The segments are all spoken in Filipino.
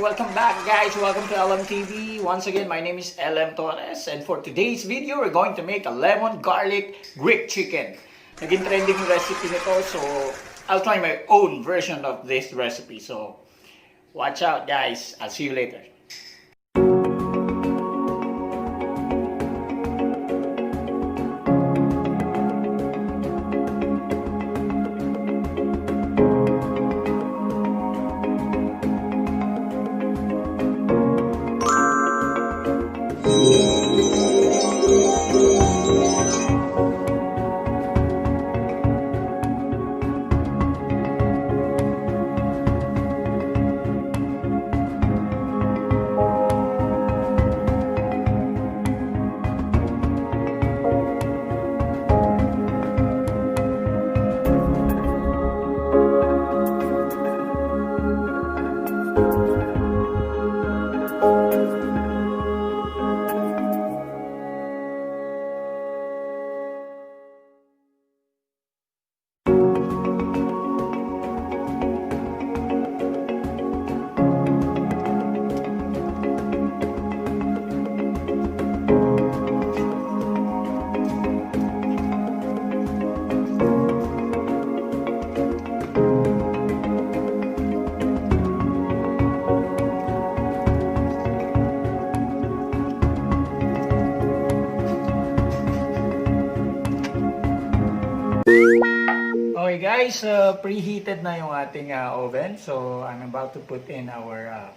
welcome back guys. Welcome to LMTV. Once again, my name is LM Torres, and for today's video, we're going to make a lemon garlic Greek chicken. Naging trending yung recipe nito, so I'll try my own version of this recipe. So watch out guys. I'll see you later. Okay guys, preheated na yung ating oven. So I'm about to put in our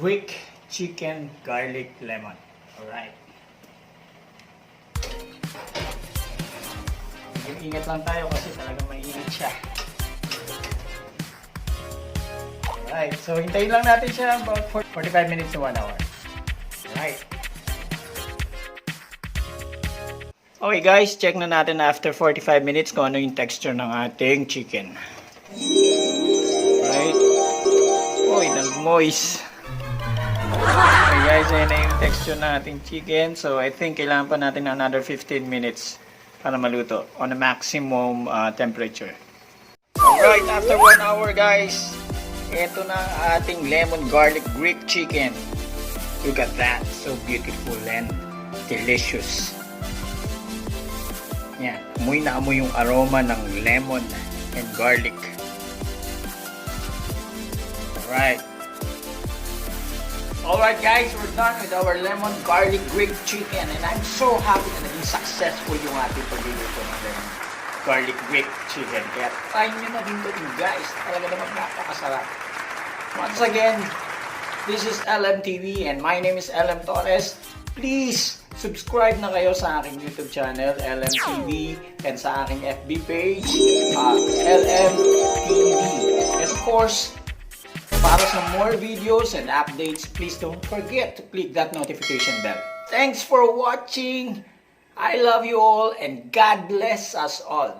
Greek chicken garlic lemon. Alright. Ingat lang tayo kasi talagang mainit siya. Alright, so hintayin lang natin siya about 45 minutes to 1 hour. Alright. Okay guys, check na natin after 45 minutes kung ano yung texture ng ating chicken. Right? Uy, nag-moist. Okay guys, ayun na yung texture ng ating chicken. So I think kailangan pa natin another 15 minutes para maluto on a maximum temperature. Alright, after 1 hour guys, ito na ang ating lemon garlic Greek chicken. Look at that, so beautiful and delicious. Yan, amoy na amoy yung aroma ng lemon and garlic. Alright guys, we're done with our lemon garlic Greek chicken, and I'm so happy na naging successful yung ating pagluluto ng lemon garlic Greek chicken. Kaya try nyo na din ito guys, talaga naman napakasarap. Once again, this is LMTV and my name is LM Torres. Please subscribe na kayo sa aking YouTube channel, LMTV, and sa aking FB page, LMTV. And of course, para sa more videos and updates, please don't forget to click that notification bell. Thanks for watching. I love you all and God bless us all.